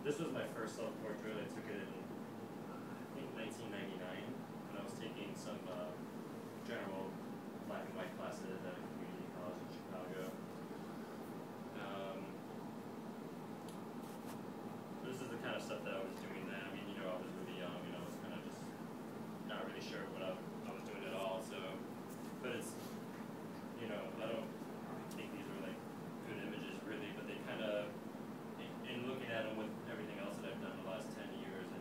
This was my first self-portrait. I took it in, I think, 1999, when I was taking some general black and white classes at a community college in Chicago. This is the kind of stuff that I was doing then. I mean, you know, I was really young, and I was kind of just not really sure what I was doing at all. So, but it's, you know, I don't think these were like good images really, but they kind of, in looking at them with everything else that I've done the last 10 years, I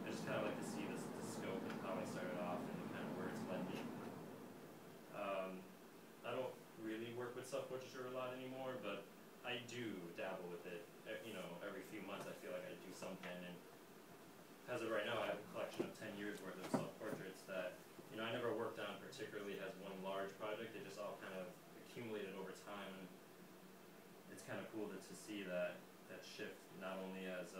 just kind of like to see the scope and how I started off and kind of where it's led me. I don't really work with self-portraiture a lot anymore, but I do dabble with it. You know, every few months I feel like I do something, and as of right now I have a collection of 10 years worth of self-portraits that, you know, I never worked on particularly as one large project. They just all kind of accumulated over time, and it's kind of cool to see that shift, not only as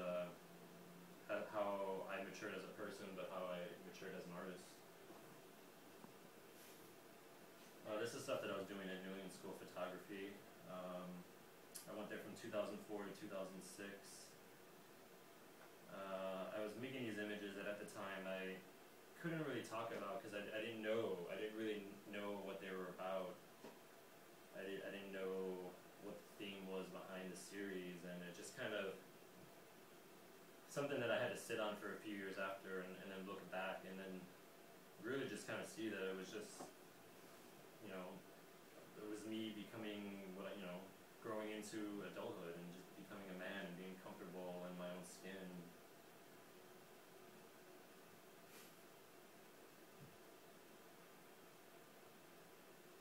how I matured as a person, but how I matured as an artist. This is stuff that I was doing at New England School of Photography. I went there from 2004 to 2006. I was making these images that at the time I couldn't really talk about because I didn't really know what they were about. I didn't know what the theme was behind the series, and it just kind of something that I had to sit on for a few years after, and then look back, and then really just kind of see that it was just, you know, it was me becoming what, you know, growing into adulthood and just becoming a man and being comfortable in my own skin.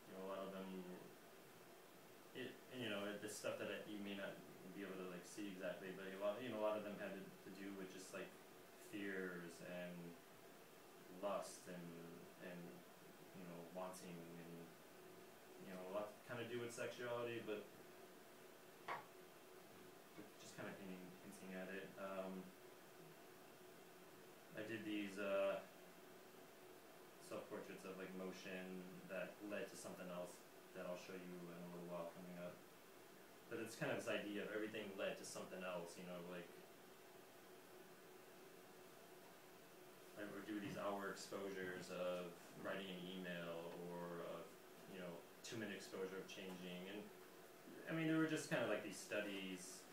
You know, a lot of them, you know, the stuff that you may not be able to like see exactly, but a lot of them had to do with just like fears and lust and you know, wanting, and you know, a lot kind of do with sexuality, but just kind of hinting at it. I did these self-portraits of like motion that led to something else that I'll show you in a little while coming up. But it's kind of this idea of everything led to something else, you know, like I would do these hour exposures of writing an email, or of, you know, 2-minute exposure of changing, and I mean, there were just kind of like these studies,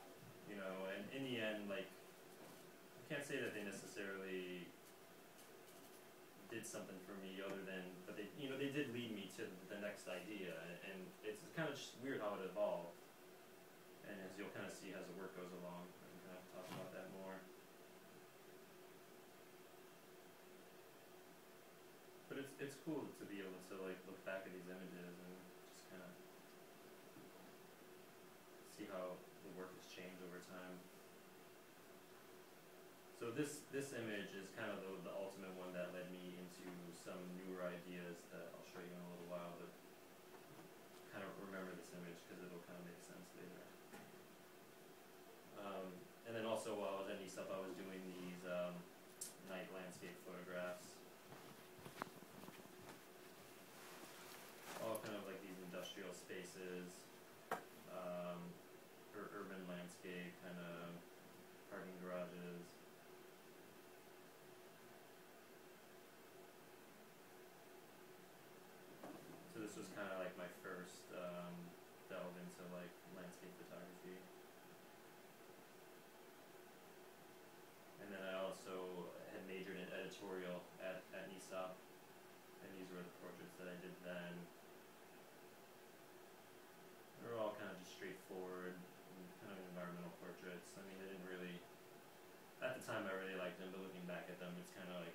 you know, and in the end, like, I can't say that they necessarily did something for me other than, but they, you know, they did lead me to the next idea, and it's kind of just weird how it evolved. And as you'll kind of see as the work goes along, I can kind of talk about that more. But it's cool to be able to like look back at these images and just kind of see how the work has changed over time. So this image is kind of the ultimate one that led me into some newer ideas that I'll show you in a little while, but kind of remember this image because it'll kind of make sense later. And then also while I was at NESUP, I was doing these night landscape photographs. All kind of like these industrial spaces, or urban landscape, kind of parking garages. So this was kind of like my first delve into like landscape photography. And then I also had majored in editorial at NESUP, and these were the portraits that I did then. They were all kind of just straightforward, kind of environmental portraits. I mean, they didn't really, at the time I really liked them, but looking back at them, it's kind of like,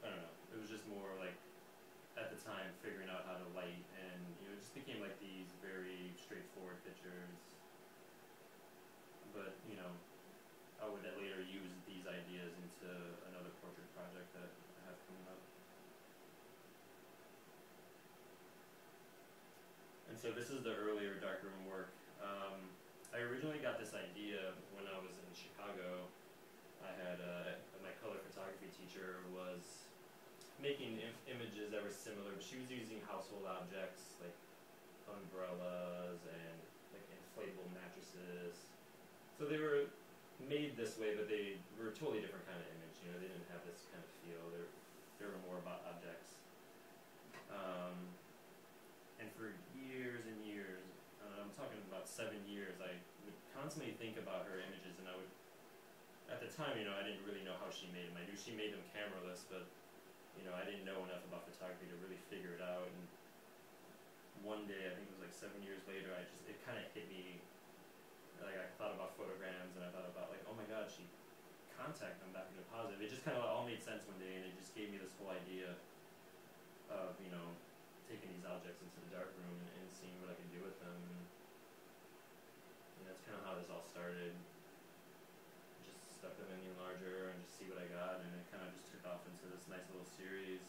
I don't know, it was just more like, at the time, figuring out how to light, and you know, it just became like these very straightforward pictures. But, you know, I would later use these ideas into another portrait project that I have coming up. And so this is the earlier darkroom work. I originally got this idea when I was in Chicago. I had my color photography teacher was making images that were similar, but she was using household objects like umbrellas and like inflatable mattresses. So they were made this way, but they were a totally different kind of image. You know, they didn't have this kind of feel. They were more about objects. And for years and years, I'm talking about 7 years, I would constantly think about her images, and I would, at the time, you know, I didn't really know how she made them. I knew she made them cameraless, but, you know, I didn't know enough about photography to really figure it out. And one day, I think it was like 7 years later, it kind of hit me. Like, I thought about photograms, and I thought about, like, oh my god, she contacted them back into positive. It just kind of all made sense one day, and it just gave me this whole idea of, you know, taking these objects into the darkroom and seeing what I could do with them. And that's kind of how this all started. Just stuck them in larger and just see what I got, and it kind of just took off into this nice little series.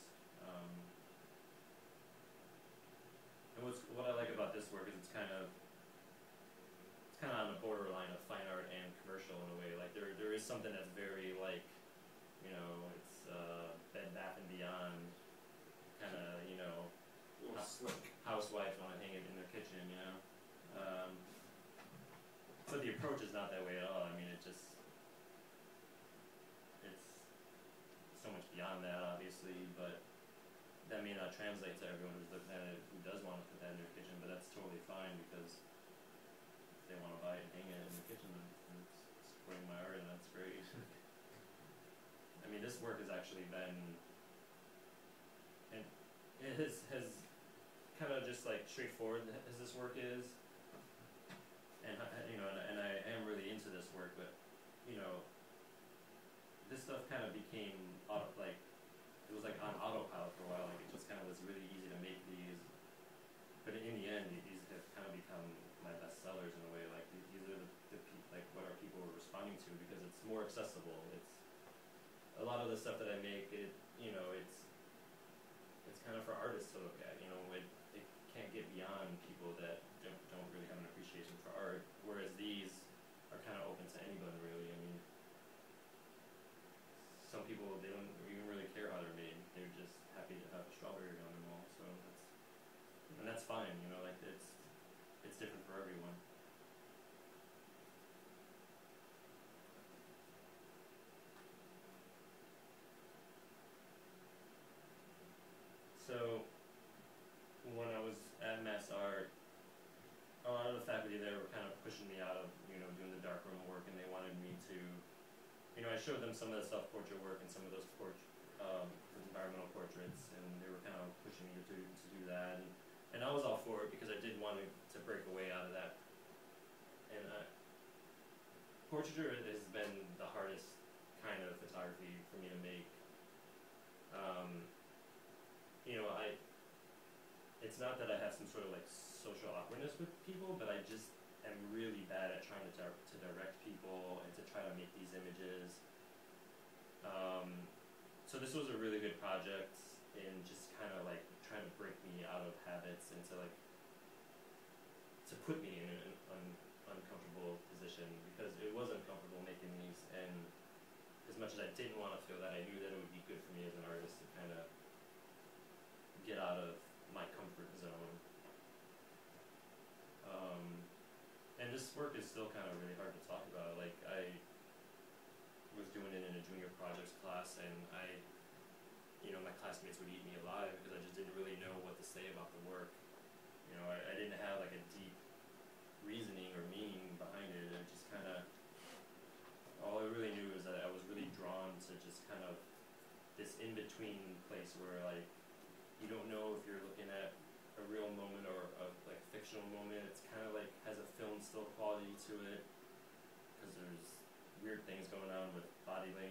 And what I like about this work is it's kind of on the borderline of fine art and commercial in a way. Like there is something that's very like, you know, it's Bed Bath and Beyond kind of, you know, housewives want to hang it in their kitchen, you know. But the approach is not that way at all. I mean, it's so much beyond that, obviously, but that may not translate to everyone who's looking at it who does want to put that in their kitchen, but that's totally fine because they want to buy it and hang it in the kitchen, and it's supporting my art, and that's great. I mean, this work has actually been, and it has kind of just like straightforward as this work is, and you know, and I am really into this work, but you know, this stuff kind of became like it was like on autopilot for a while. Like it just kind of was really easy to make these, but in the end, these have kind of become my best sellers in a way. Like these are like what our people are responding to because it's more accessible. It's a lot of the stuff that I make. You know, it's kind of for artists to look at. You know, it can't get beyond people that don't really have an appreciation for art. Whereas these are kind of open to anybody, really. I mean, some people, they don't even really care how they're made. They're just happy to have a strawberry on their wall. So that's fine. You know, like it's different for everyone. So when I was at Mass Art, a lot of the faculty there were kind of pushing me out of, you know, doing the darkroom work, and they wanted me to, you know, I showed them some of the self-portrait work and some of those environmental portraits, and they were kind of pushing me to do that, and I was all for it because I did want to break away out of that. And portraiture has been the hardest kind of photography for me to make. You know, it's not that I have some sort of like social awkwardness with people, but I just am really bad at trying to direct people and to try to make these images. So this was a really good project in just kind of like trying to break me out of habits and to put me in an uncomfortable position, because it was uncomfortable making these, and as much as I didn't want to feel that, I knew that it would be good for me as an artist to kind of get out of my comfort zone. And this work is still kind of really hard to talk about. Like, I was doing it in a junior projects class, and you know, my classmates would eat me alive because I just didn't really know what to say about the work. You know, I didn't have like a deep reasoning or meaning behind it. It just kind of, all I really knew is that I was really drawn to just kind of this in-between place where like, you don't know if you're looking at a real moment or a like fictional moment. It's kind of like has a film still quality to it because there's weird things going on with body language